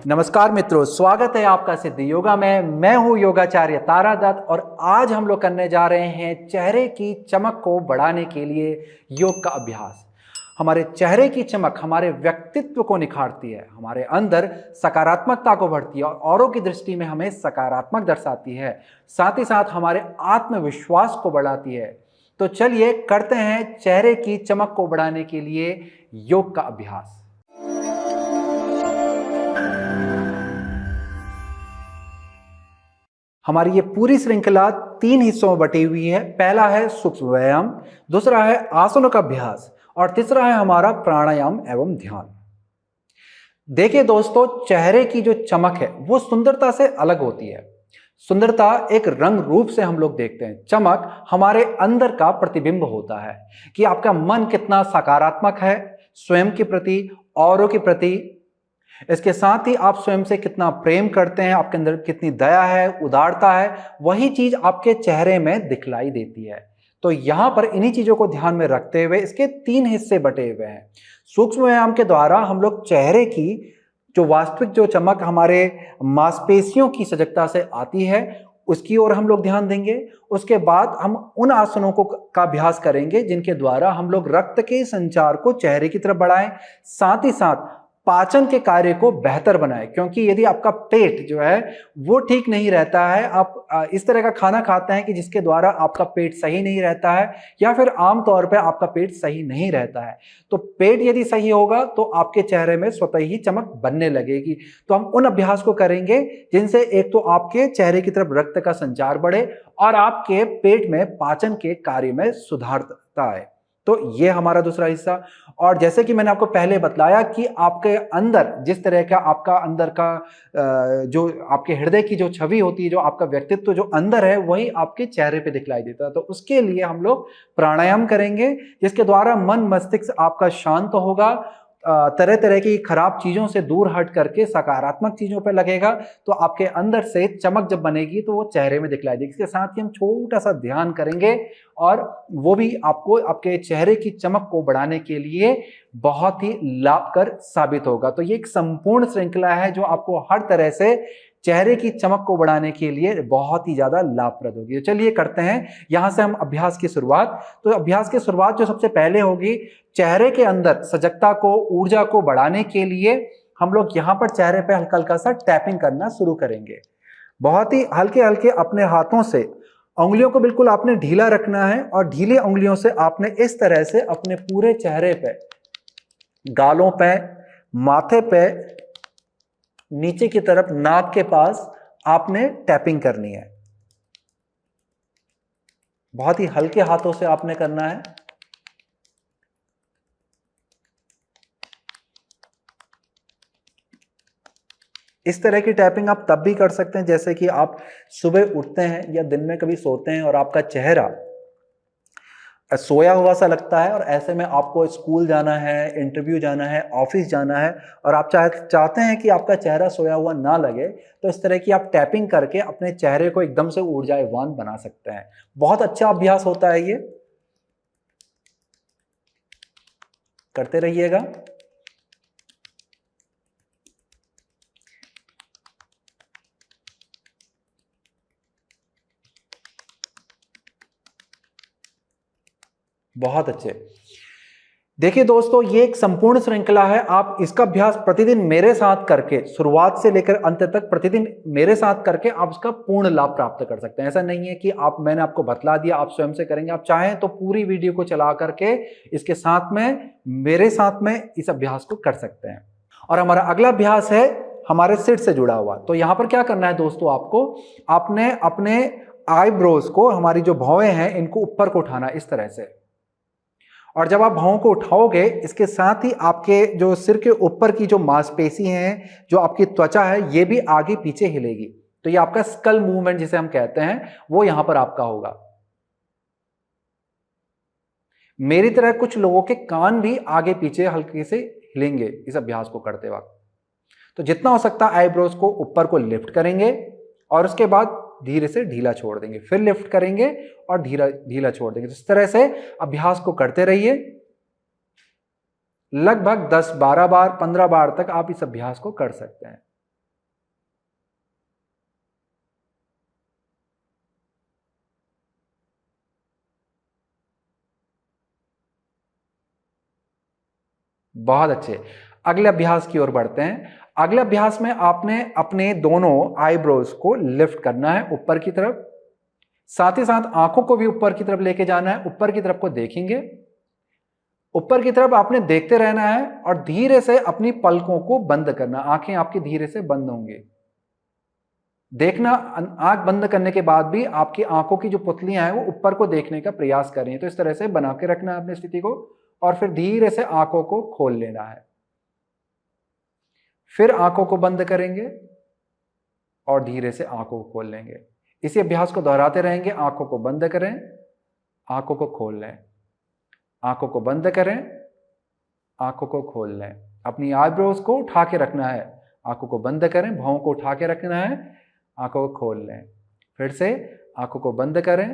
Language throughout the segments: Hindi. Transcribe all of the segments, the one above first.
नमस्कार मित्रों, स्वागत है आपका सिद्ध योगा में। मैं हूं योगाचार्य तारा दत्त और आज हम लोग करने जा रहे हैं चेहरे की चमक को बढ़ाने के लिए योग का अभ्यास। हमारे चेहरे की चमक हमारे व्यक्तित्व को निखारती है, हमारे अंदर सकारात्मकता को बढ़ती है और औरों की दृष्टि में हमें सकारात्मक दर्शाती है, साथ ही साथ हमारे आत्मविश्वास को बढ़ाती है। तो चलिए करते हैं चेहरे की चमक को बढ़ाने के लिए योग का अभ्यास। हमारी ये पूरी श्रृंखला 3 हिस्सों में बटी हुई है। पहला है सूक्ष्म व्यायाम, दूसरा है आसनों का अभ्यास और तीसरा है हमारा प्राणायाम एवं ध्यान। देखिए दोस्तों, चेहरे की जो चमक है वो सुंदरता से अलग होती है। सुंदरता एक रंग रूप से हम लोग देखते हैं, चमक हमारे अंदर का प्रतिबिंब होता है कि आपका मन कितना सकारात्मक है स्वयं के प्रति, औरों के प्रति। इसके साथ ही आप स्वयं से कितना प्रेम करते हैं, आपके अंदर कितनी दया है, उदारता है, वही चीज आपके चेहरे में दिखलाई देती है। तो यहां पर इन्हीं चीजों को ध्यान में रखते हुए इसके 3 हिस्से बटे हुए हैं। सूक्ष्म व्यायाम के द्वारा हम लोग चेहरे की जो वास्तविक जो चमक हमारे मांसपेशियों की सजगता से आती है उसकी ओर हम लोग ध्यान देंगे। उसके बाद हम उन आसनों का अभ्यास करेंगे जिनके द्वारा हम लोग रक्त के संचार को चेहरे की तरफ बढ़ाएं, साथ ही साथ पाचन के कार्य को बेहतर बनाए। क्योंकि यदि आपका पेट जो है वो ठीक नहीं रहता है, आप इस तरह का खाना खाते हैं कि जिसके द्वारा आपका पेट सही नहीं रहता है या फिर आमतौर पर आपका पेट सही नहीं रहता है, तो पेट यदि सही होगा तो आपके चेहरे में स्वतः ही चमक बनने लगेगी। तो हम उन अभ्यास को करेंगे जिनसे एक तो आपके चेहरे की तरफ रक्त का संचार बढ़े और आपके पेट में पाचन के कार्य में सुधारता है। तो ये हमारा दूसरा हिस्सा। और जैसे कि मैंने आपको पहले बतलाया कि आपके अंदर जिस तरह का आपका अंदर का जो आपके हृदय की जो छवि होती है, जो आपका व्यक्तित्व जो अंदर है, वही आपके चेहरे पे दिखलाई देता है। तो उसके लिए हम लोग प्राणायाम करेंगे जिसके द्वारा मन मस्तिष्क आपका शांत होगा, तरह तरह की खराब चीजों से दूर हट करके सकारात्मक चीजों पर लगेगा। तो आपके अंदर से चमक जब बनेगी तो वो चेहरे में दिखलाई देगी। इसके साथ ही हम छोटा सा ध्यान करेंगे और वो भी आपको आपके चेहरे की चमक को बढ़ाने के लिए बहुत ही लाभकर साबित होगा। तो ये एक संपूर्ण श्रृंखला है जो आपको हर तरह से चेहरे की चमक को बढ़ाने के लिए बहुत ही ज्यादा लाभप्रद होगी। चलिए करते हैं यहां से हम अभ्यास की शुरुआत। तो अभ्यास की शुरुआत जो सबसे पहले होगी, चेहरे के अंदर सजगता को, ऊर्जा को बढ़ाने के लिए हम लोग यहां पर चेहरे पे हल्का हल्का सा टैपिंग करना शुरू करेंगे। बहुत ही हल्के हल्के अपने हाथों से उंगलियों को बिल्कुल आपने ढीला रखना है और ढीली उंगलियों से आपने इस तरह से अपने पूरे चेहरे पे, गालों पे, माथे पे, नीचे की तरफ नाक के पास आपने टैपिंग करनी है। बहुत ही हल्के हाथों से आपने करना है। इस तरह की टैपिंग आप तब भी कर सकते हैं जैसे कि आप सुबह उठते हैं या दिन में कभी सोते हैं और आपका चेहरा सोया हुआ सा लगता है और ऐसे में आपको स्कूल जाना है, इंटरव्यू जाना है, ऑफिस जाना है और आप चाहते हैं कि आपका चेहरा सोया हुआ ना लगे, तो इस तरह की आप टैपिंग करके अपने चेहरे को एकदम से ऊर्जावान बना सकते हैं। बहुत अच्छा अभ्यास होता है, ये करते रहिएगा। बहुत अच्छे। देखिए दोस्तों, ये एक संपूर्ण श्रृंखला है। आप इसका अभ्यास प्रतिदिन मेरे साथ करके, शुरुआत से लेकर अंत तक प्रतिदिन मेरे साथ करके आप इसका पूर्ण लाभ प्राप्त कर सकते हैं। ऐसा नहीं है कि मैंने आपको बतला दिया आप स्वयं से करेंगे। आप चाहें तो पूरी वीडियो को चला करके इसके साथ में मेरे साथ में इस अभ्यास को कर सकते हैं। और हमारा अगला अभ्यास है हमारे सिर से जुड़ा हुआ। तो यहां पर क्या करना है दोस्तों, आपको आपने अपने आईब्रोज को, हमारी जो भौहें हैं, इनको ऊपर को उठाना इस तरह से। और जब आप भौं को उठाओगे, इसके साथ ही आपके जो सिर के ऊपर की जो मांसपेशी हैं, जो आपकी त्वचा है, ये भी आगे पीछे हिलेगी। तो ये आपका स्कल मूवमेंट जिसे हम कहते हैं, वो यहां पर आपका होगा। मेरी तरह कुछ लोगों के कान भी आगे पीछे हल्के से हिलेंगे इस अभ्यास को करते वक्त। तो जितना हो सकता है आईब्रोज को ऊपर को लिफ्ट करेंगे और उसके बाद धीरे से ढीला छोड़ देंगे, फिर लिफ्ट करेंगे और ढीला छोड़ देंगे। इस तरह से अभ्यास को करते रहिए। लगभग 10-12 बार, 15 बार तक आप इस अभ्यास को कर सकते हैं। बहुत अच्छे। अगले अभ्यास की ओर बढ़ते हैं। अगले अभ्यास में आपने अपने दोनों आईब्रोज को लिफ्ट करना है ऊपर की तरफ, साथ ही साथ आंखों को भी ऊपर की तरफ लेके जाना है। ऊपर की तरफ को देखेंगे, ऊपर की तरफ आपने देखते रहना है और धीरे से अपनी पलकों को बंद करना। आंखें आपकी धीरे से बंद होंगी। देखना, आंख बंद करने के बाद भी आपकी आंखों की जो पुतलियां हैं वो ऊपर को देखने का प्रयास कर रही हैं। तो इस तरह से बना के रखना है अपनी स्थिति को और फिर धीरे से आंखों को खोल लेना है। फिर आंखों को बंद करेंगे और धीरे से आंखों को खोल लेंगे। इसी अभ्यास को दोहराते रहेंगे। आंखों को बंद करें, आंखों को खोल लें, आंखों को बंद करें, आंखों को खोल लें। अपनी आईब्रोज को उठा के रखना है। आंखों को बंद करें, भौं को उठा के रखना है, आंखों को खोल लें। फिर से आंखों को बंद करें,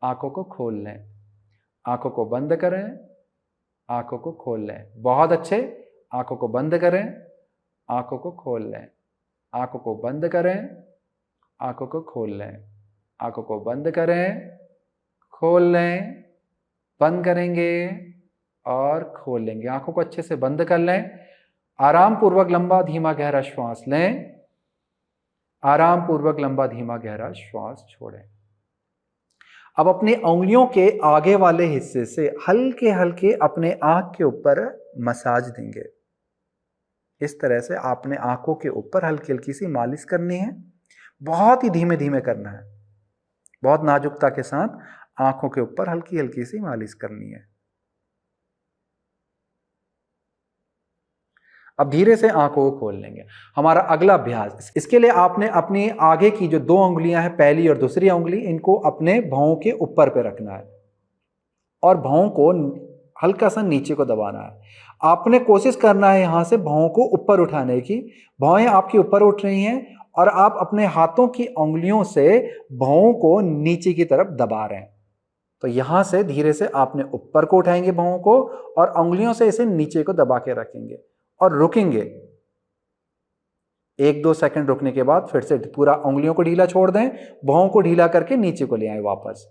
आंखों को खोल लें, आंखों को बंद करें, आंखों को खोल लें। बहुत अच्छे। आंखों को बंद करें, आंखों को खोल लें, आंखों को बंद करें, आंखों को खोल लें, आंखों को बंद करें, खोल लें, बंद करेंगे और खोल लेंगे। आंखों को अच्छे से बंद कर लें। आराम पूर्वक लंबा धीमा गहरा श्वास लें। आराम पूर्वक लंबा धीमा गहरा श्वास छोड़ें। अब अपनी उंगलियों के आगे वाले हिस्से से हल्के हल्के अपने आंख के ऊपर मसाज देंगे। इस तरह से आपने आंखों के ऊपर हल्की हल्की सी मालिश करनी है। बहुत ही धीमे धीमे करना है, बहुत नाजुकता के साथ आंखों के ऊपर हल्की हल्की सी मालिश करनी है। अब धीरे से आंखों को खोल लेंगे। हमारा अगला अभ्यास, इसके लिए आपने अपनी आगे की जो दो उंगलियां हैं, पहली और दूसरी उंगली, इनको अपने भौं के ऊपर पे रखना है और भौं को हल्का सा नीचे को दबाना है। आपने कोशिश करना है यहां से भौं को ऊपर उठाने की। भौएं आपकी ऊपर उठ रही हैं और आप अपने हाथों की उंगलियों से भौं को नीचे की तरफ दबा रहे हैं। तो यहां से धीरे से आपने ऊपर को उठाएंगे भौं को और उंगलियों से इसे नीचे को दबा के रखेंगे और रुकेंगे। 1-2 सेकंड रुकने के बाद फिर से पूरा उंगलियों को ढीला छोड़ दें, भौं को ढीला करके नीचे को ले आए वापस।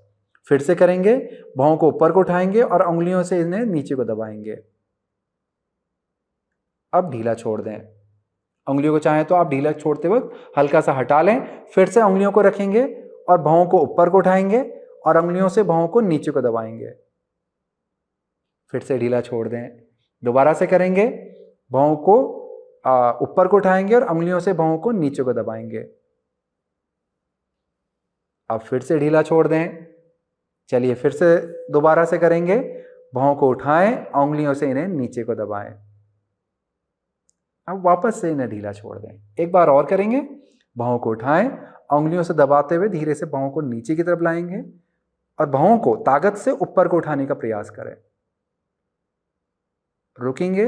फिर से करेंगे, भौं को ऊपर को उठाएंगे और उंगलियों से इन्हें नीचे को दबाएंगे। अब ढीला छोड़ दें। उंगलियों को चाहें तो आप ढीला छोड़ते वक्त हल्का सा हटा लें। फिर से उंगलियों को रखेंगे और भौं को ऊपर को उठाएंगे और उंगलियों से भौं को नीचे को दबाएंगे। फिर से ढीला छोड़ दें। दोबारा से करेंगे, भौं को ऊपर को उठाएंगे और उंगलियों से भौं को नीचे को दबाएंगे। अब फिर से ढीला छोड़ दें। चलिए फिर से दोबारा से करेंगे, भौं को उठाएं, उंगलियों से इन्हें नीचे को दबाएं। अब वापस से इन्हें ढीला छोड़ दें। एक बार और करेंगे, भौं को उठाएं, उंगलियों से दबाते हुए धीरे से भौं को नीचे की तरफ लाएंगे और भौं को ताकत से ऊपर को उठाने का प्रयास करें। रुकेंगे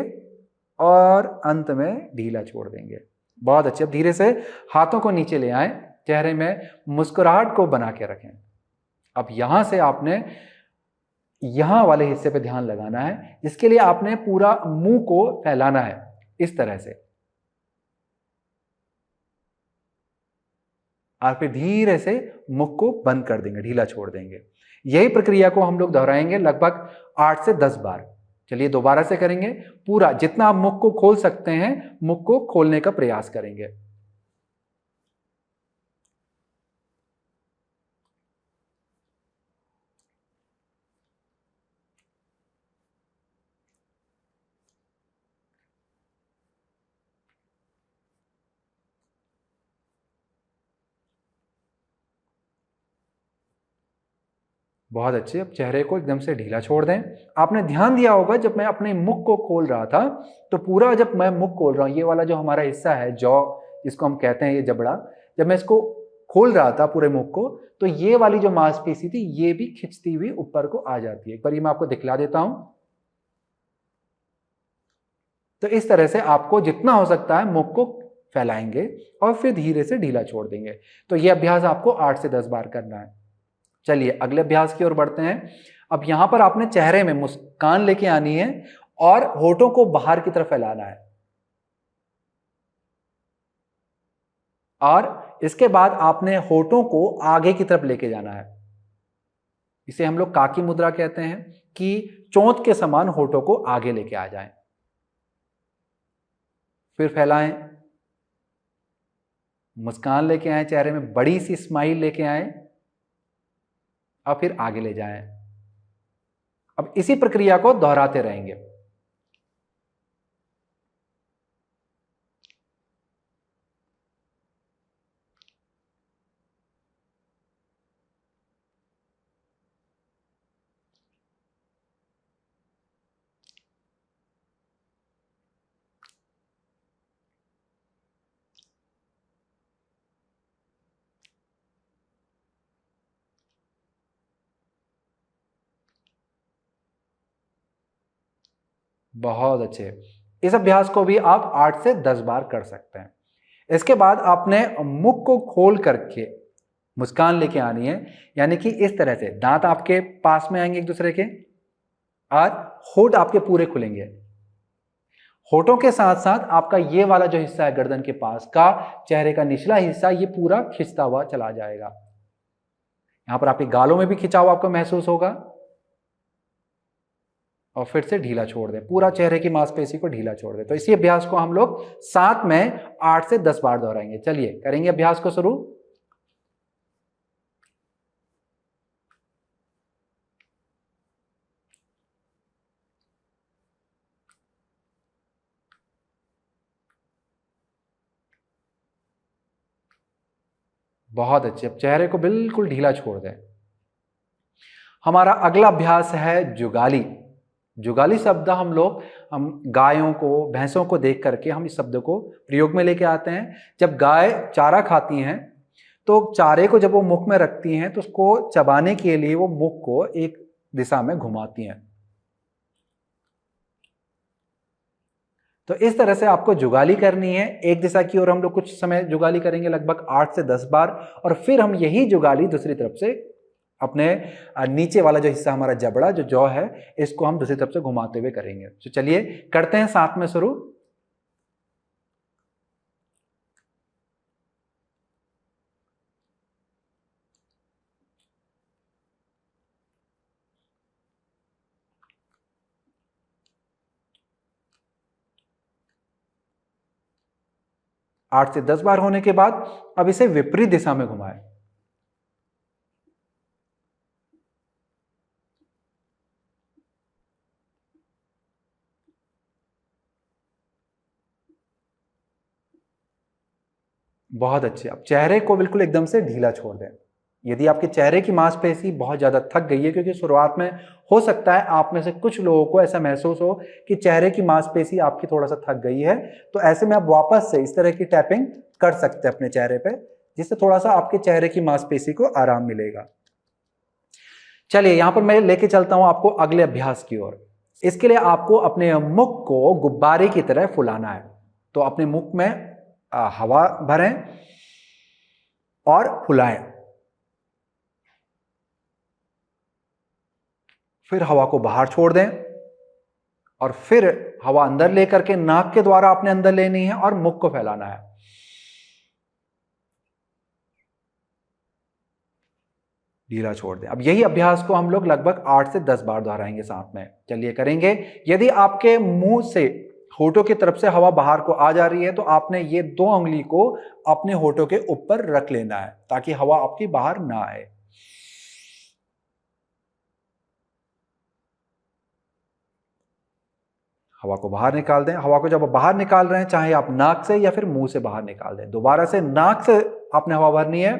और अंत में ढीला छोड़ देंगे। बहुत अच्छे। अब धीरे से हाथों को नीचे ले आएं, चेहरे में मुस्कुराहट को बना के रखें। अब यहां से आपने यहां वाले हिस्से पे ध्यान लगाना है, जिसके लिए आपने पूरा मुंह को फैलाना है इस तरह से और फिर धीरे से मुख को बंद कर देंगे, ढीला छोड़ देंगे। यही प्रक्रिया को हम लोग दोहराएंगे लगभग 8 से 10 बार। चलिए दोबारा से करेंगे। पूरा जितना आप मुख को खोल सकते हैं, मुख को खोलने का प्रयास करेंगे। बहुत अच्छे। अब चेहरे को एकदम से ढीला छोड़ दें। आपने ध्यान दिया होगा जब मैं अपने मुख को खोल रहा था, तो पूरा जब मैं मुख खोल रहा हूं, ये वाला जो हमारा हिस्सा है जॉ, जिसको हम कहते हैं ये जबड़ा, जब मैं इसको खोल रहा था पूरे मुख को, तो ये वाली जो मांसपेशी थी ये भी खिंचती हुई ऊपर को आ जाती है। एक बार ये मैं आपको दिखला देता हूं। तो इस तरह से आपको जितना हो सकता है मुख को फैलाएंगे और फिर धीरे से ढीला छोड़ देंगे। तो ये अभ्यास आपको 8 से 10 बार करना है। चलिए अगले अभ्यास की ओर बढ़ते हैं। अब यहां पर आपने चेहरे में मुस्कान लेके आनी है और होठों को बाहर की तरफ फैलाना है और इसके बाद आपने होठों को आगे की तरफ लेके जाना है। इसे हम लोग काकी मुद्रा कहते हैं कि चोंच के समान होठों को आगे लेके आ जाएं। फिर फैलाएं, मुस्कान लेके आए, चेहरे में बड़ी सी स्माइल लेके आए और फिर आगे ले जाएं। अब इसी प्रक्रिया को दोहराते रहेंगे। बहुत अच्छे। इस अभ्यास को भी आप 8 से 10 बार कर सकते हैं। इसके बाद आपने मुख को खोल करके मुस्कान लेके आनी है, यानी कि इस तरह से दांत आपके पास में आएंगे एक दूसरे के और होठ आपके पूरे खुलेंगे। होठों के साथ साथ आपका ये वाला जो हिस्सा है गर्दन के पास का, चेहरे का निचला हिस्सा, ये पूरा खिंचता हुआ चला जाएगा। यहां पर आपके गालों में भी खिंचाव आपको महसूस होगा और फिर से ढीला छोड़ दें, पूरा चेहरे की मांसपेशी को ढीला छोड़ दें। तो इसी अभ्यास को हम लोग साथ में 8 से 10 बार दोहराएंगे। चलिए करेंगे अभ्यास को शुरू। बहुत अच्छे। अब चेहरे को बिल्कुल ढीला छोड़ दें। हमारा अगला अभ्यास है जुगाली। जुगाली शब्द हम गायों को, भैंसों को देख करके हम इस शब्द को प्रयोग में लेके आते हैं। जब गाय चारा खाती हैं तो चारे को जब वो मुख में रखती हैं तो उसको चबाने के लिए वो मुख को एक दिशा में घुमाती हैं। तो इस तरह से आपको जुगाली करनी है। एक दिशा की ओर हम लोग कुछ समय जुगाली करेंगे, लगभग 8 से 10 बार, और फिर हम यही जुगाली दूसरी तरफ से अपने नीचे वाला जो हिस्सा हमारा जबड़ा, जो जौ है, इसको हम दूसरी तरफ से घुमाते हुए करेंगे। तो चलिए करते हैं साथ में शुरू। आठ से 10 बार होने के बाद अब इसे विपरीत दिशा में घुमाएं। बहुत अच्छे। अब चेहरे को बिल्कुल एकदम से ढीला छोड़ दें। यदि आपके चेहरे की मांसपेशी बहुत ज्यादा थक गई है, क्योंकि शुरुआत में हो सकता है आप में से कुछ लोगों को ऐसा महसूस हो कि चेहरे की मांसपेशी आपकी थोड़ा सा थक गई है, तो ऐसे में आप वापस से इस तरह की टैपिंग कर सकते हैं अपने चेहरे पे, जिससे थोड़ा सा आपके चेहरे की मांसपेशी को आराम मिलेगा। चलिए यहां पर मैं लेके चलता हूं आपको अगले अभ्यास की ओर। इसके लिए आपको अपने मुख को गुब्बारे की तरह फुलाना है। तो अपने मुख में हवा भरें और फुलाएं। फिर हवा को बाहर छोड़ दें और फिर हवा अंदर लेकर के नाक के द्वारा आपने अंदर लेनी है और मुख को फैलाना है। ढीला छोड़ दें। अब यही अभ्यास को हम लोग लगभग 8 से 10 बार दोहराएंगे साथ में। चलिए करेंगे। यदि आपके मुंह से होठों की तरफ से हवा बाहर को आ जा रही है तो आपने ये 2 उंगली को अपने होठों के ऊपर रख लेना है ताकि हवा आपकी बाहर ना आए। हवा को बाहर निकाल दें। हवा को जब आप बाहर निकाल रहे हैं, चाहे आप नाक से या फिर मुंह से बाहर निकाल दें। दोबारा से नाक से आपने हवा भरनी है।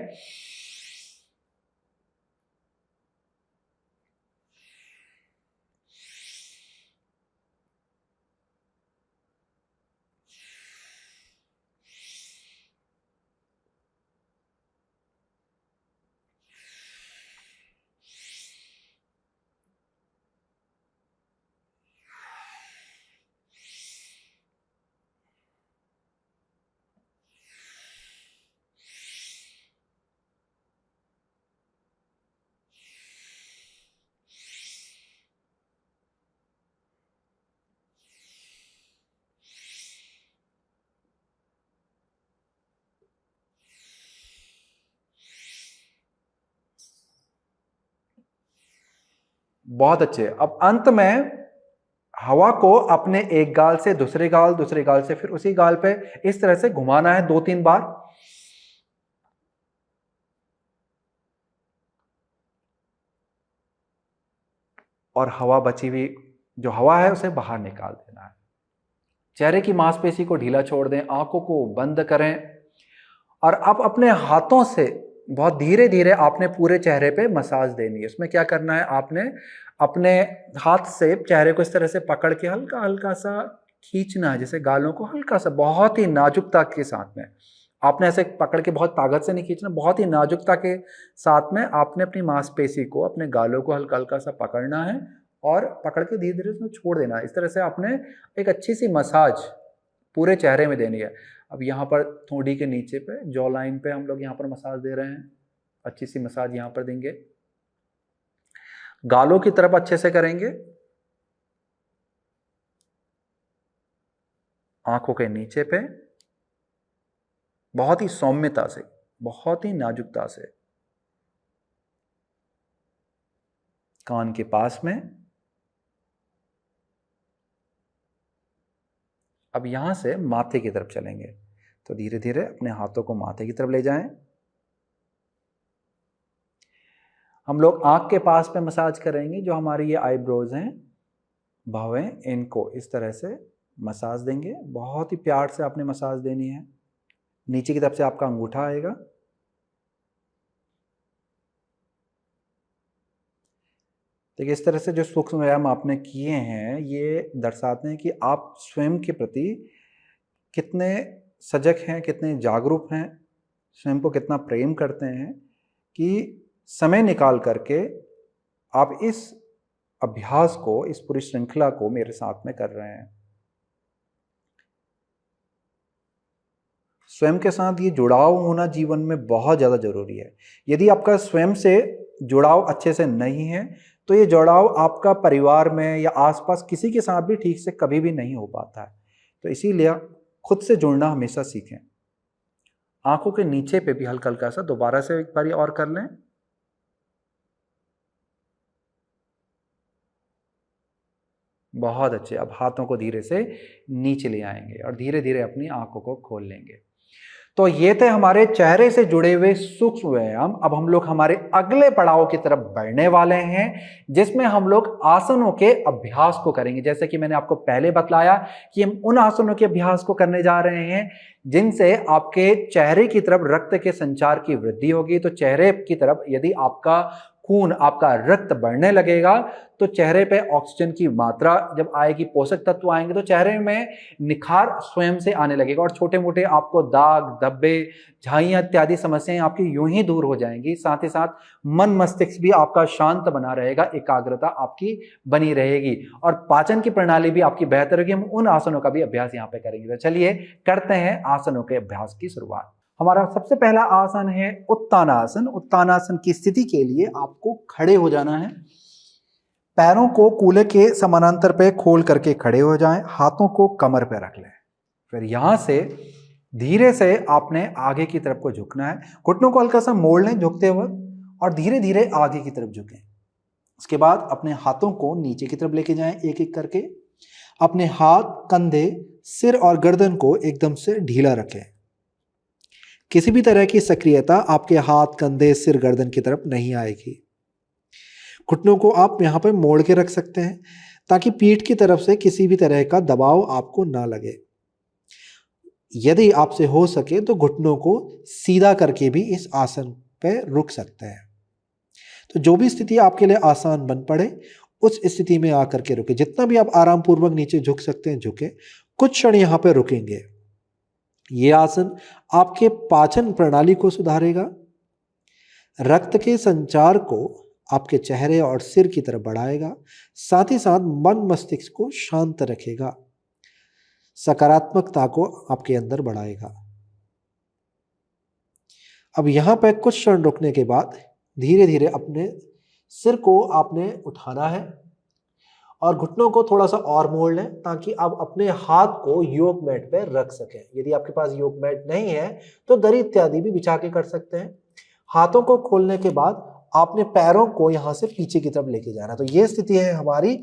बहुत अच्छे। अब अंत में हवा को अपने एक गाल से दूसरे गाल से फिर उसी गाल पे इस तरह से घुमाना है 2-3 बार। और हवा बची हुई जो हवा है उसे बाहर निकाल देना है। चेहरे की मांसपेशी को ढीला छोड़ दें, आंखों को बंद करें और अब अपने हाथों से बहुत धीरे धीरे आपने पूरे चेहरे पे मसाज देनी है। इसमें क्या करना है, आपने अपने हाथ से चेहरे को इस तरह से पकड़ के हल्का हल्का सा खींचना है, जैसे गालों को हल्का सा, बहुत ही नाजुकता के साथ में। आपने ऐसे पकड़ के बहुत ताकत से नहीं खींचना, बहुत ही नाजुकता के साथ में आपने अपनी मांसपेशी को, अपने गालों को हल्का हल्का सा पकड़ना है और पकड़ के धीरे धीरे उसमें छोड़ देना है। इस तरह से आपने एक अच्छी सी मसाज पूरे चेहरे में देनी है। अब यहाँ पर थोड़ी के नीचे पे जॉ लाइन पे हम लोग यहाँ पर मसाज दे रहे हैं, अच्छी सी मसाज यहाँ पर देंगे। गालों की तरफ अच्छे से करेंगे, आंखों के नीचे पे बहुत ही सौम्यता से, बहुत ही नाजुकता से, कान के पास में। अब यहां से माथे की तरफ चलेंगे, तो धीरे धीरे अपने हाथों को माथे की तरफ ले जाएं। हम लोग आंख के पास में मसाज करेंगे, जो हमारी ये आईब्रोज हैं, भवें, इनको इस तरह से मसाज देंगे। बहुत ही प्यार से आपने मसाज देनी है। नीचे की तरफ से आपका अंगूठा आएगा, देखिए इस तरह से जो सूक्ष्म व्यायाम आपने किए हैं ये दर्शाते हैं कि आप स्वयं के प्रति कितने सजग हैं, कितने जागरूक हैं, स्वयं को कितना प्रेम करते हैं कि समय निकाल करके आप इस अभ्यास को, इस पूरी श्रृंखला को मेरे साथ में कर रहे हैं। स्वयं के साथ ये जुड़ाव होना जीवन में बहुत ज़्यादा जरूरी है। यदि आपका स्वयं से जुड़ाव अच्छे से नहीं है तो ये जुड़ाव आपका परिवार में या आसपास किसी के साथ भी ठीक से कभी भी नहीं हो पाता है। तो इसीलिए खुद से जुड़ना हमेशा सीखें। आंखों के नीचे पे भी हल्का हल्का सा दोबारा से एक बार और कर लें। बहुत अच्छे। अब हाथों को धीरे से नीचे ले आएंगे और धीरे धीरे अपनी आंखों को खोल लेंगे। तो ये थे हमारे चेहरे से जुड़े हुए सूक्ष्म व्यायाम। अब हम लोग हमारे अगले पड़ाव की तरफ बढ़ने वाले हैं, जिसमें हम लोग आसनों के अभ्यास को करेंगे। जैसे कि मैंने आपको पहले बतलाया कि हम उन आसनों के अभ्यास को करने जा रहे हैं जिनसे आपके चेहरे की तरफ रक्त के संचार की वृद्धि होगी। तो चेहरे की तरफ यदि आपका खून, आपका रक्त बढ़ने लगेगा तो चेहरे पे ऑक्सीजन की मात्रा जब आएगी, पोषक तत्व आएंगे, तो चेहरे में निखार स्वयं से आने लगेगा और छोटे मोटे आपको दाग, धब्बे, झाइयां इत्यादि समस्याएं आपकी यूं ही दूर हो जाएंगी। साथ ही साथ मन मस्तिष्क भी आपका शांत बना रहेगा, एकाग्रता आपकी बनी रहेगी और पाचन की प्रणाली भी आपकी बेहतर होगी। हम उन आसनों का भी अभ्यास यहाँ पे करेंगे। तो चलिए करते हैं आसनों के अभ्यास की शुरुआत। हमारा सबसे पहला आसन है उत्तानासन। उत्तानासन की स्थिति के लिए आपको खड़े हो जाना है। पैरों को कूल्हे के समानांतर पे खोल करके खड़े हो जाएं, हाथों को कमर पे रख लें। फिर यहां से धीरे से आपने आगे की तरफ को झुकना है। घुटनों को हल्का सा मोड़ लें झुकते वक्त और धीरे धीरे आगे की तरफ झुकें। उसके बाद अपने हाथों को नीचे की तरफ लेके जाएं एक एक करके। अपने हाथ, कंधे, सिर और गर्दन को एकदम से ढीला रखें। किसी भी तरह की सक्रियता आपके हाथ, कंधे, सिर, गर्दन की तरफ नहीं आएगी। घुटनों को आप यहाँ पर मोड़ के रख सकते हैं ताकि पीठ की तरफ से किसी भी तरह का दबाव आपको ना लगे। यदि आपसे हो सके तो घुटनों को सीधा करके भी इस आसन पर रुक सकते हैं। तो जो भी स्थिति आपके लिए आसान बन पड़े उस स्थिति में आकर के रुके। जितना भी आप आराम पूर्वक नीचे झुक सकते हैं झुके। कुछ क्षण यहाँ पर रुकेंगे। ये आसन आपके पाचन प्रणाली को सुधारेगा, रक्त के संचार को आपके चेहरे और सिर की तरफ बढ़ाएगा, साथ ही साथ मन मस्तिष्क को शांत रखेगा, सकारात्मकता को आपके अंदर बढ़ाएगा। अब यहाँ पर कुछ क्षण रुकने के बाद धीरे धीरे अपने सिर को आपने उठाना है और घुटनों को थोड़ा सा और मोड़ लें ताकि आप अपने हाथ को योग मैट पर रख सकें। यदि आपके पास योग मैट नहीं है तो दरी इत्यादि भी बिछा के कर सकते हैं। हाथों को खोलने के बाद आपने पैरों को यहां से पीछे की तरफ लेके जाना। तो ये स्थिति है हमारी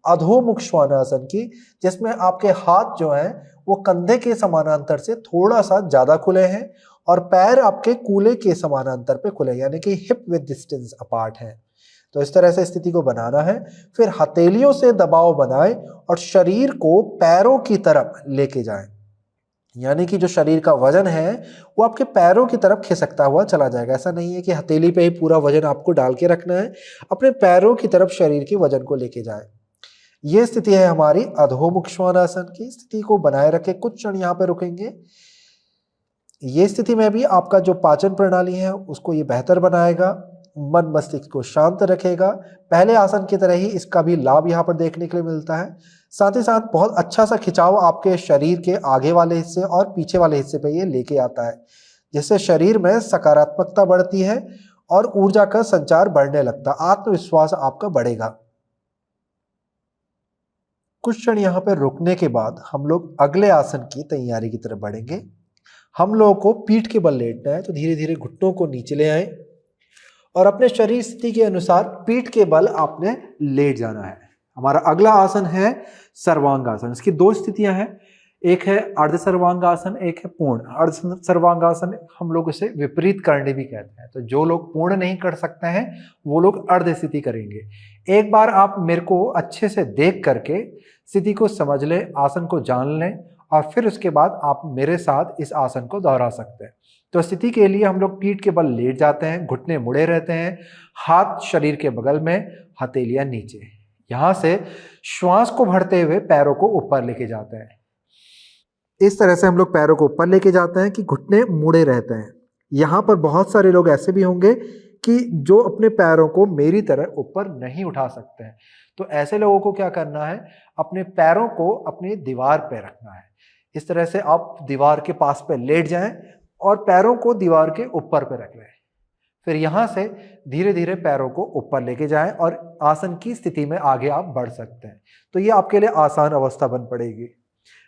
अधोमुख श्वानासन की, जिसमें आपके हाथ जो हैं वो कंधे के समानांतर से थोड़ा सा ज्यादा खुले हैं और पैर आपके कूल्हे के समानांतर पे खुले, यानी कि हिप विद डिस्टेंस अपार्ट है। तो इस तरह से स्थिति को बनाना है। फिर हथेलियों से दबाव बनाएं और शरीर को पैरों की तरफ लेके जाएं, यानी कि जो शरीर का वजन है वो आपके पैरों की तरफ खिसकता हुआ चला जाएगा। ऐसा नहीं है कि हथेली पे ही पूरा वजन आपको डाल के रखना है, अपने पैरों की तरफ शरीर के वजन को लेके जाए। ये स्थिति है हमारी अधोमुख श्वानासन की। स्थिति को बनाए रखे, कुछ क्षण यहाँ पे रुकेंगे। ये स्थिति में भी आपका जो पाचन प्रणाली है उसको ये बेहतर बनाएगा, मन मस्तिष्क को शांत रखेगा। पहले आसन की तरह ही इसका भी लाभ यहाँ पर देखने के लिए मिलता है। साथ ही साथ बहुत अच्छा सा खिंचाव आपके शरीर के आगे वाले हिस्से और पीछे वाले हिस्से पे ये लेके आता है, जिससे शरीर में सकारात्मकता बढ़ती है और ऊर्जा का संचार बढ़ने लगता है, आत्मविश्वास आपका बढ़ेगा। कुछ क्षण यहाँ पर रुकने के बाद हम लोग अगले आसन की तैयारी की तरफ बढ़ेंगे। हम लोगों को पीठ के बल लेटना है, तो धीरे धीरे घुटनों को नीचे ले आए और अपने शरीर स्थिति के अनुसार पीठ के बल आपने लेट जाना है। हमारा अगला आसन है सर्वांगासन। इसकी दो स्थितियां हैं, एक है अर्ध सर्वांगासन, एक है पूर्ण। अर्ध सर्वांगासन हम लोग इसे विपरीत करने भी कहते हैं। तो जो लोग पूर्ण नहीं कर सकते हैं वो लोग अर्ध स्थिति करेंगे। एक बार आप मेरे को अच्छे से देख करके स्थिति को समझ लें, आसन को जान लें और फिर उसके बाद आप मेरे साथ इस आसन को दोहरा सकते हैं। तो स्थिति के लिए हम लोग पीठ के बल लेट जाते हैं, घुटने मुड़े रहते हैं, हाथ शरीर के बगल में, हथेलियां नीचे। यहां से श्वास को भरते हुए पैरों को ऊपर लेके जाते हैं। इस तरह से हम लोग पैरों को ऊपर लेके जाते हैं कि घुटने मुड़े रहते हैं। यहां पर बहुत सारे लोग ऐसे भी होंगे कि जो अपने पैरों को मेरी तरह ऊपर नहीं उठा सकते हैं। तो ऐसे लोगों को क्या करना है, अपने पैरों को अपनी दीवार पे रखना है। इस तरह से आप दीवार के पास पे लेट जाएं और पैरों को दीवार के ऊपर पे रख लें। फिर यहां से धीरे धीरे पैरों को ऊपर लेके जाएं और आसन की स्थिति में आगे आप बढ़ सकते हैं। तो ये आपके लिए आसान अवस्था बन पड़ेगी।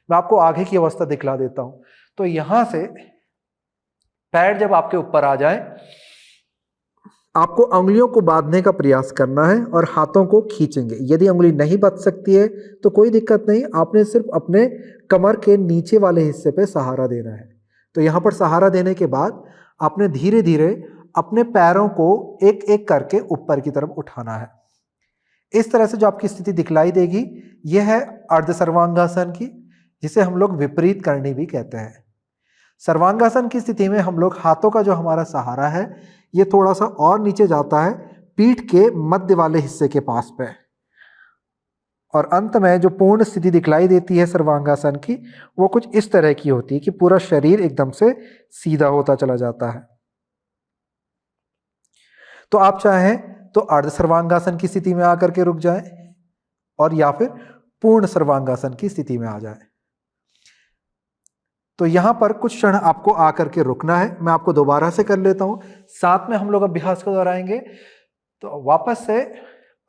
मैं आपको आगे की अवस्था दिखला देता हूं। तो यहां से पैर जब आपके ऊपर आ जाए, आपको उंगलियों को बांधने का प्रयास करना है और हाथों को खींचेंगे। यदि उंगली नहीं बंध सकती है तो कोई दिक्कत नहीं, आपने सिर्फ अपने कमर के नीचे वाले हिस्से पे सहारा देना है। तो यहाँ पर सहारा देने के बाद आपने धीरे धीरे अपने पैरों को एक एक करके ऊपर की तरफ उठाना है। इस तरह से जो आपकी स्थिति दिखलाई देगी, यह है अर्ध सर्वांगासन की, जिसे हम लोग विपरीत करनी भी कहते हैं। सर्वांगासन की स्थिति में हम लोग हाथों का जो हमारा सहारा है ये थोड़ा सा और नीचे जाता है, पीठ के मध्य वाले हिस्से के पास पे, और अंत में जो पूर्ण स्थिति दिखलाई देती है सर्वांगासन की, वो कुछ इस तरह की होती है कि पूरा शरीर एकदम से सीधा होता चला जाता है। तो आप चाहें तो अर्ध सर्वांगासन की स्थिति में आकर के रुक जाएं और या फिर पूर्ण सर्वांगासन की स्थिति में आ जाएं। तो यहां पर कुछ क्षण आपको आकर के रुकना है। मैं आपको दोबारा से कर लेता हूं, साथ में हम लोग अभ्यास को दोहराएंगे। तो वापस से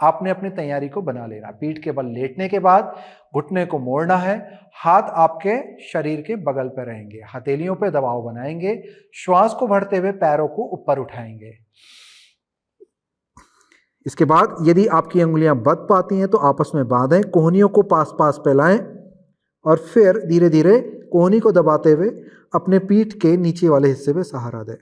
आपने अपनी तैयारी को बना लेना। पीठ के बल लेटने के बाद घुटने को मोड़ना है, हाथ आपके शरीर के बगल पर रहेंगे, हथेलियों पे दबाव बनाएंगे, श्वास को भरते हुए पैरों को ऊपर उठाएंगे। इसके बाद यदि आपकी उंगलियां बंध पाती हैं तो आपस में बांधें, कोहनियों को पास पास फैलाएं और फिर धीरे धीरे कोहनी को दबाते हुए अपने पीठ के नीचे वाले हिस्से पे सहारा दें।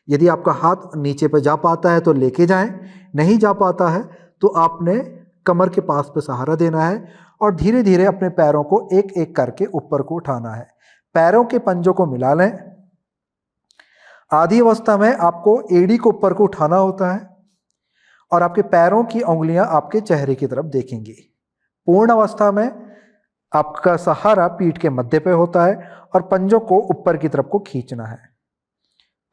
यदि आपका हाथ नीचे पे जा पाता है तो लेके जाएं, नहीं जा पाता है तो आपने कमर के पास पे सहारा देना है और धीरे धीरे अपने पैरों को एक एक करके ऊपर को उठाना है। पैरों के पंजों को मिला लें। आधी अवस्था में आपको एड़ी को ऊपर को उठाना होता है और आपके पैरों की उंगलियां आपके चेहरे की तरफ देखेंगी। पूर्ण अवस्था में आपका सहारा पीठ के मध्य पे होता है और पंजों को ऊपर की तरफ को खींचना है।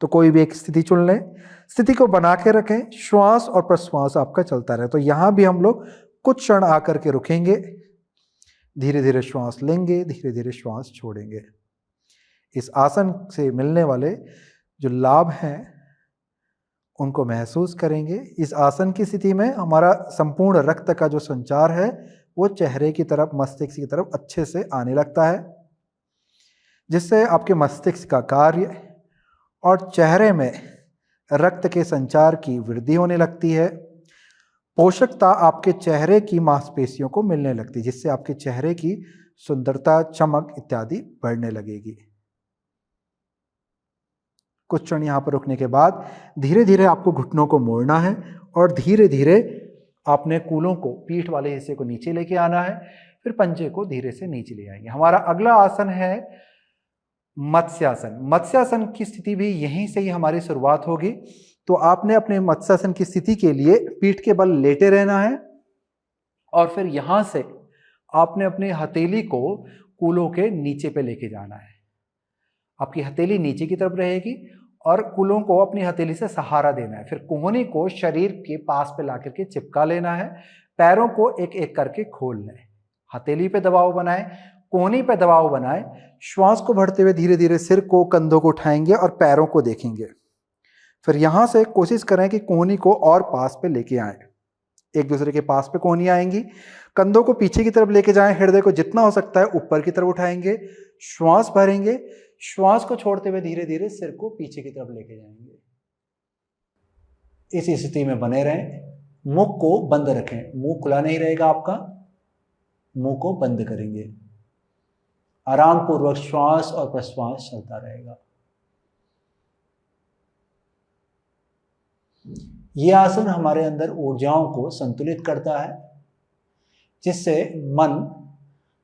तो कोई भी एक स्थिति चुन लें, स्थिति को बना के रखें, श्वास और प्रश्वास आपका चलता रहे। तो यहां भी हम लोग कुछ क्षण आकर के रुकेंगे, धीरे धीरे श्वास लेंगे, धीरे धीरे श्वास छोड़ेंगे। इस आसन से मिलने वाले जो लाभ हैं उनको महसूस करेंगे। इस आसन की स्थिति में हमारा संपूर्ण रक्त का जो संचार है वो चेहरे की तरफ, मस्तिष्क की तरफ अच्छे से आने लगता है, जिससे आपके मस्तिष्क का कार्य और चेहरे में रक्त के संचार की वृद्धि होने लगती है। पोषकता आपके चेहरे की मांसपेशियों को मिलने लगती है, जिससे आपके चेहरे की सुंदरता, चमक इत्यादि बढ़ने लगेगी। कुछ क्षण यहाँ पर रुकने के बाद धीरे धीरे आपको घुटनों को मोड़ना है और धीरे धीरे आपने कूलों को, पीठ वाले हिस्से को नीचे लेके आना है, फिर पंजे को धीरे से नीचे ले आएंगे। हमारा अगला आसन है मत्स्यासन। मत्स्यासन की स्थिति भी यहीं से ही हमारी शुरुआत होगी। तो आपने अपने मत्स्यासन की स्थिति के लिए पीठ के बल लेटे रहना है और फिर यहां से आपने अपनी हथेली को कूलों के नीचे पे लेके जाना है। आपकी हथेली नीचे की तरफ रहेगी और कूलों को अपनी हथेली से सहारा देना है। फिर कोहनी को शरीर के पास पे ला करके चिपका लेना है। पैरों को एक एक करके खोल लें। हथेली पे दबाव बनाएं, कोहनी पे दबाव बनाएं। श्वास को भरते हुए धीरे धीरे सिर को, कंधों को उठाएंगे और पैरों को देखेंगे। फिर यहां से कोशिश करें कि कोहनी को और पास पे लेके आएं। एक दूसरे के पास पे कोहनी आएंगी। कंधों को पीछे की तरफ लेके जाएं। हृदय को जितना हो सकता है ऊपर की तरफ उठाएंगे। श्वास भरेंगे। श्वास को छोड़ते हुए धीरे धीरे सिर को पीछे की तरफ लेके जाएंगे। इस स्थिति में बने रहें। मुख को बंद रखें। मुंह खुला नहीं रहेगा आपका, मुंह को बंद करेंगे। आराम पूर्वक श्वास और प्रश्वास चलता रहेगा। यह आसन हमारे अंदर ऊर्जाओं को संतुलित करता है, जिससे मन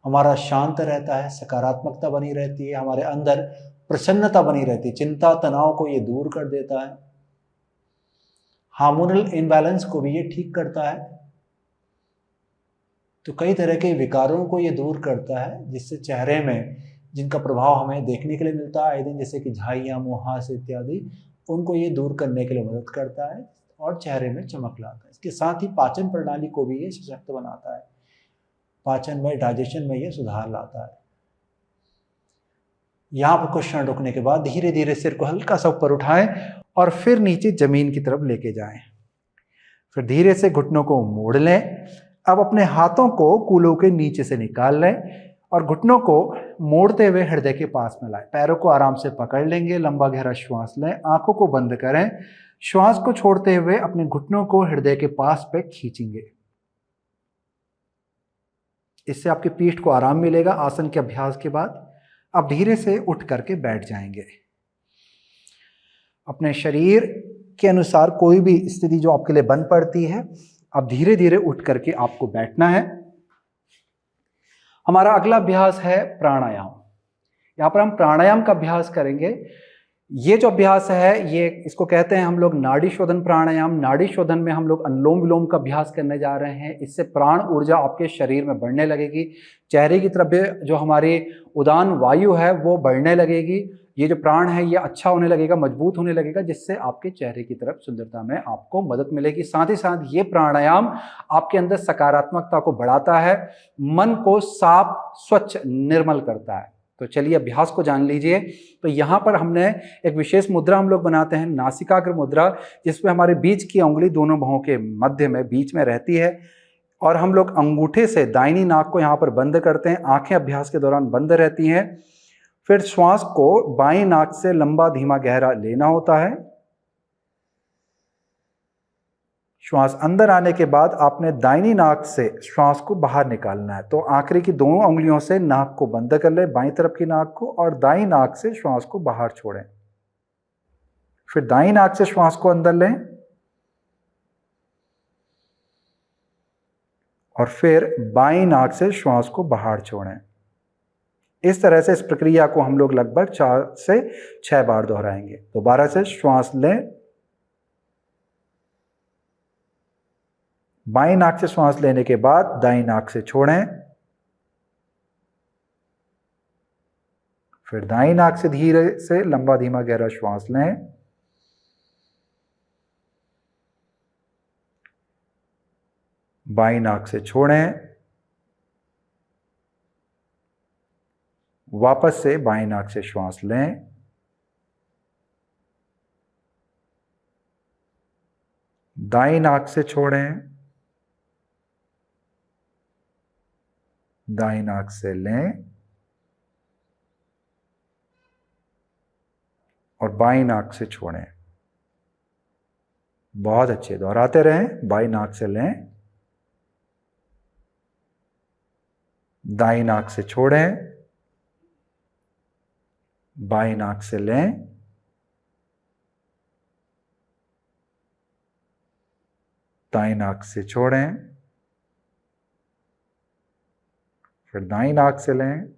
हमारा शांत रहता है, सकारात्मकता बनी रहती है, हमारे अंदर प्रसन्नता बनी रहती है। चिंता, तनाव को ये दूर कर देता है। हार्मोनल इम्बैलेंस को भी ये ठीक करता है। तो कई तरह के विकारों को ये दूर करता है, जिससे चेहरे में जिनका प्रभाव हमें देखने के लिए मिलता है आए दिन, जैसे कि झाइयाँ, मुहासे इत्यादि, उनको ये दूर करने के लिए मदद करता है और चेहरे में चमक लाता है। इसके साथ ही पाचन प्रणाली को भी ये सशक्त बनाता है। पाचन में, डाइजेशन में ये सुधार लाता है। यहाँ पर कुछ क्षण रुकने के बाद धीरे धीरे सिर को हल्का सा ऊपर उठाएं और फिर नीचे जमीन की तरफ लेके जाएं। फिर धीरे से घुटनों को मोड़ लें। अब अपने हाथों को कूलों के नीचे से निकाल लें और घुटनों को मोड़ते हुए हृदय के पास में लाएं। पैरों को आराम से पकड़ लेंगे। लंबा गहरा श्वास लें। आंखों को बंद करें। श्वास को छोड़ते हुए अपने घुटनों को हृदय के पास पे खींचेंगे। इससे आपकी पीठ को आराम मिलेगा आसन के अभ्यास के बाद। अब धीरे से उठ करके बैठ जाएंगे। अपने शरीर के अनुसार कोई भी स्थिति जो आपके लिए बन पड़ती है, अब धीरे धीरे उठ करके आपको बैठना है। हमारा अगला अभ्यास है प्राणायाम। यहां पर हम प्राणायाम का अभ्यास करेंगे। ये जो अभ्यास है, ये इसको कहते हैं हम लोग नाड़ी शोधन प्राणायाम। नाड़ी शोधन में हम लोग अनुलोम विलोम का अभ्यास करने जा रहे हैं। इससे प्राण ऊर्जा आपके शरीर में बढ़ने लगेगी। चेहरे की तरफ जो हमारी उदान वायु है वो बढ़ने लगेगी। ये जो प्राण है ये अच्छा होने लगेगा, मजबूत होने लगेगा, जिससे आपके चेहरे की तरफ सुंदरता में आपको मदद मिलेगी। साथ ही साथ ये प्राणायाम आपके अंदर सकारात्मकता को बढ़ाता है, मन को साफ, स्वच्छ, निर्मल करता है। तो चलिए अभ्यास को जान लीजिए। तो यहाँ पर हमने एक विशेष मुद्रा हम लोग बनाते हैं, नासिकाग्र मुद्रा, जिसमें हमारे बीच की उंगली दोनों भौं के मध्य में, बीच में रहती है और हम लोग अंगूठे से दाहिनी नाक को यहाँ पर बंद करते हैं। आंखें अभ्यास के दौरान बंद रहती हैं। फिर श्वास को बाईं नाक से लंबा, धीमा, गहरा लेना होता है। श्वास अंदर आने के बाद आपने दाहिनी नाक से श्वास को बाहर निकालना है। तो आखिरी की दोनों उंगलियों से नाक को बंद कर लें, बाईं तरफ की नाक को, और दाईं नाक से श्वास को बाहर छोड़ें। फिर दाईं नाक से श्वास को अंदर लें और फिर बाईं नाक से श्वास को बाहर छोड़ें। इस तरह से इस प्रक्रिया को हम लोग लगभग 4 से 6 बार दोहराएंगे। दोबारा से श्वास लें, बाईं नाक से श्वास लेने के बाद दाईं नाक से छोड़ें, फिर दाईं नाक से धीरे से लंबा, धीमा, गहरा श्वास लें, बाईं नाक से छोड़ें, वापस से बाईं नाक से श्वास लें, दाईं नाक से छोड़ें, दाईं नाक से लें और बाईं नाक से छोड़ें। बहुत अच्छे, दोहराते रहें। बाई नाक से लें, दाई नाक से छोड़ें, बाई नाक से लें, दाई नाक से छोड़ें, फिर दाई नाक से लें,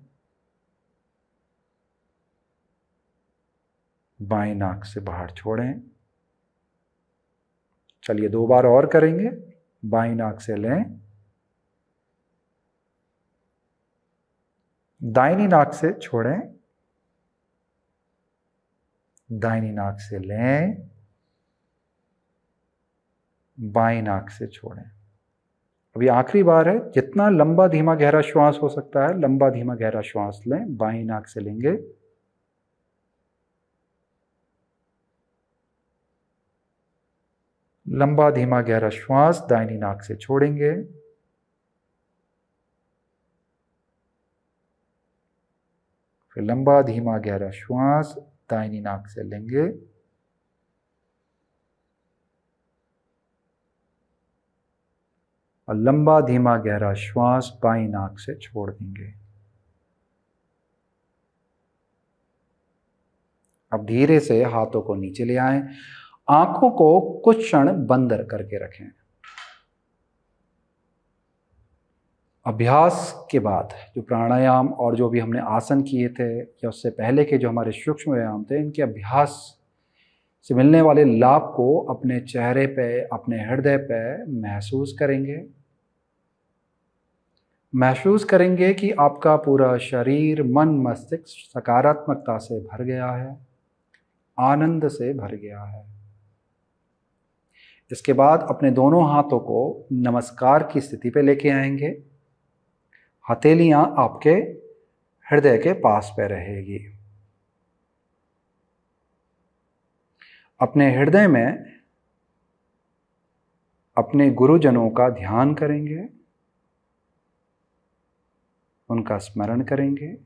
बाई नाक से बाहर छोड़ें। चलिए 2 बार और करेंगे। बाई नाक से लें, दाहिनी नाक से छोड़ें, दाहिनी नाक से लें, बाई नाक से छोड़ें। अभी आखिरी बार है, जितना लंबा धीमा गहरा श्वास हो सकता है लंबा धीमा गहरा श्वास लें। बाई नाक से लेंगे, लंबा धीमा गहरा श्वास दाहिनी नाक से छोड़ेंगे, फिर लंबा धीमा गहरा श्वास दाहिनी नाक से लेंगे, और लंबा धीमा गहरा श्वास बाई नाक से छोड़ देंगे। अब धीरे से हाथों को नीचे ले आएं, आंखों को कुछ क्षण बंद करके रखें। अभ्यास के बाद जो प्राणायाम और जो भी हमने आसन किए थे या उससे पहले के जो हमारे सूक्ष्म व्यायाम थे, इनके अभ्यास से मिलने वाले लाभ को अपने चेहरे पे, अपने हृदय पे महसूस करेंगे। महसूस करेंगे कि आपका पूरा शरीर, मन, मस्तिष्क सकारात्मकता से भर गया है, आनंद से भर गया है। इसके बाद अपने दोनों हाथों को नमस्कार की स्थिति पे लेके आएंगे। हथेलियां आपके हृदय के पास पे रहेगी। अपने हृदय में अपने गुरुजनों का ध्यान करेंगे, उनका स्मरण करेंगे,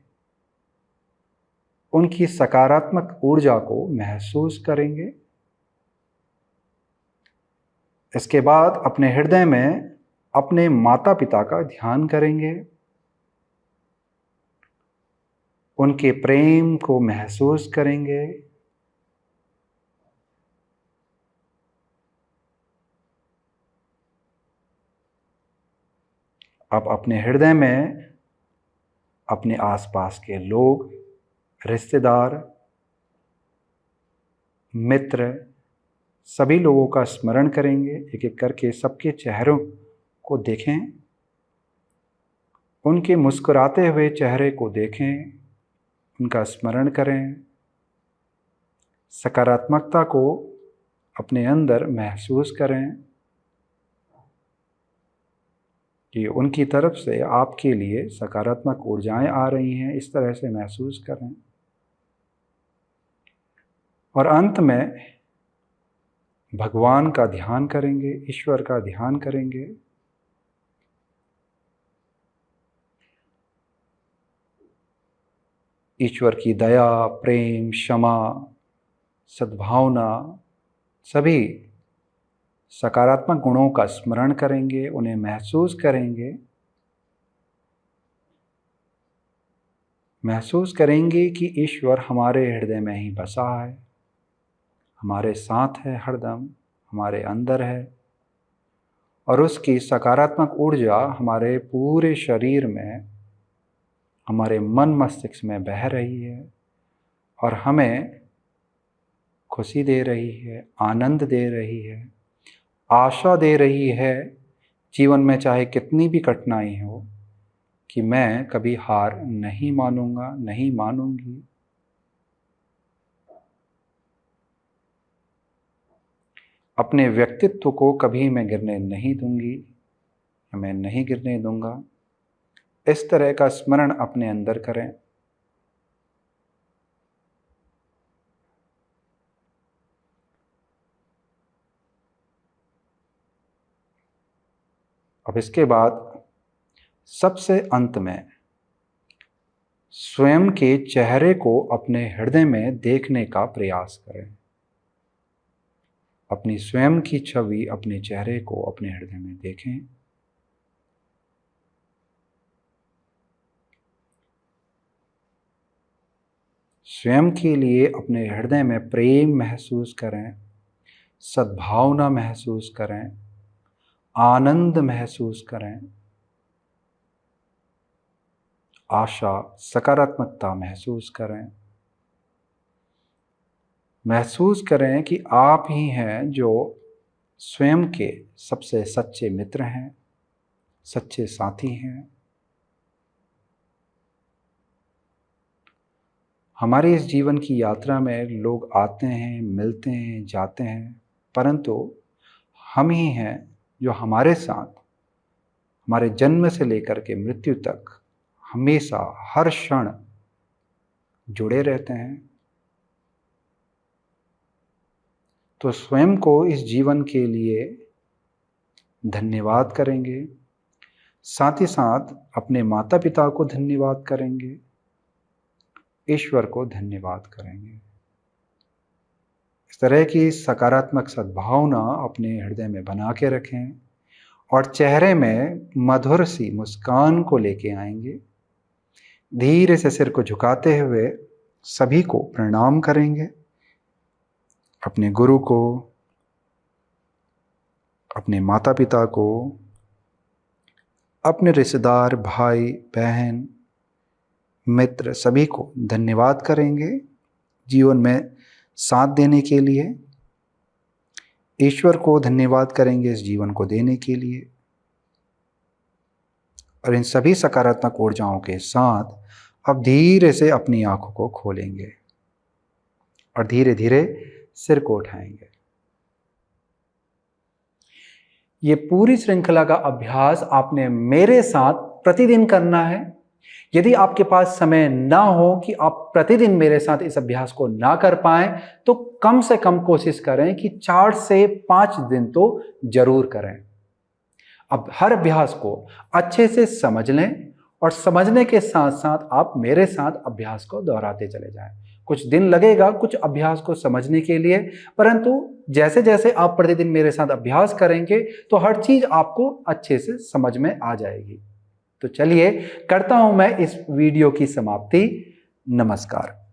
उनकी सकारात्मक ऊर्जा को महसूस करेंगे। इसके बाद अपने हृदय में अपने माता पिता का ध्यान करेंगे, उनके प्रेम को महसूस करेंगे। अब अपने हृदय में अपने आसपास के लोग, रिश्तेदार, मित्र, सभी लोगों का स्मरण करेंगे। एक एक करके सबके चेहरों को देखें, उनके मुस्कुराते हुए चेहरे को देखें, उनका स्मरण करें। सकारात्मकता को अपने अंदर महसूस करें कि उनकी तरफ से आपके लिए सकारात्मक ऊर्जाएं आ रही हैं। इस तरह से महसूस करें। और अंत में भगवान का ध्यान करेंगे, ईश्वर का ध्यान करेंगे। ईश्वर की दया, प्रेम, क्षमा, सद्भावना, सभी सकारात्मक गुणों का स्मरण करेंगे, उन्हें महसूस करेंगे। महसूस करेंगे कि ईश्वर हमारे हृदय में ही बसा है, हमारे साथ है, हरदम हमारे अंदर है, और उसकी सकारात्मक ऊर्जा हमारे पूरे शरीर में, हमारे मन मस्तिष्क में बह रही है और हमें खुशी दे रही है, आनंद दे रही है, आशा दे रही है, जीवन में चाहे कितनी भी कठिनाई हो, कि मैं कभी हार नहीं मानूंगा, नहीं मानूंगी। अपने व्यक्तित्व को कभी मैं गिरने नहीं दूंगी, मैं नहीं गिरने दूंगा। इस तरह का स्मरण अपने अंदर करें। अब इसके बाद सबसे अंत में स्वयं के चेहरे को अपने हृदय में देखने का प्रयास करें। अपनी स्वयं की छवि, अपने चेहरे को अपने हृदय में देखें। स्वयं के लिए अपने हृदय में प्रेम महसूस करें, सद्भावना महसूस करें, आनंद महसूस करें, आशा, सकारात्मकता महसूस करें। महसूस करें कि आप ही हैं जो स्वयं के सबसे सच्चे मित्र हैं, सच्चे साथी हैं। हमारे इस जीवन की यात्रा में लोग आते हैं, मिलते हैं, जाते हैं, परंतु हम ही हैं जो हमारे साथ हमारे जन्म से लेकर के मृत्यु तक हमेशा हर क्षण जुड़े रहते हैं। तो स्वयं को इस जीवन के लिए धन्यवाद करेंगे, साथ ही साथ अपने माता पिता को धन्यवाद करेंगे, ईश्वर को धन्यवाद करेंगे। इस तरह की सकारात्मक सद्भावना अपने हृदय में बना के रखें और चेहरे में मधुर सी मुस्कान को लेके आएंगे। धीरे से सिर को झुकाते हुए सभी को प्रणाम करेंगे, अपने गुरु को, अपने माता पिता को, अपने रिश्तेदार, भाई बहन, मित्र सभी को धन्यवाद करेंगे जीवन में साथ देने के लिए। ईश्वर को धन्यवाद करेंगे इस जीवन को देने के लिए। और इन सभी सकारात्मक ऊर्जाओं के साथ अब धीरे से अपनी आंखों को खोलेंगे और धीरे धीरे सिर को उठाएंगे। ये पूरी श्रृंखला का अभ्यास आपने मेरे साथ प्रतिदिन करना है। यदि आपके पास समय ना हो कि आप प्रतिदिन मेरे साथ इस अभ्यास को ना कर पाएं, तो कम से कम कोशिश करें कि 4 से 5 दिन तो जरूर करें। अब हर अभ्यास को अच्छे से समझ लें और समझने के साथ साथ आप मेरे साथ अभ्यास को दोहराते चले जाएं। कुछ दिन लगेगा कुछ अभ्यास को समझने के लिए, परंतु जैसे जैसे आप प्रतिदिन मेरे साथ अभ्यास करेंगे तो हर चीज आपको अच्छे से समझ में आ जाएगी। तो चलिए करता हूं मैं इस वीडियो की समाप्ति। नमस्कार।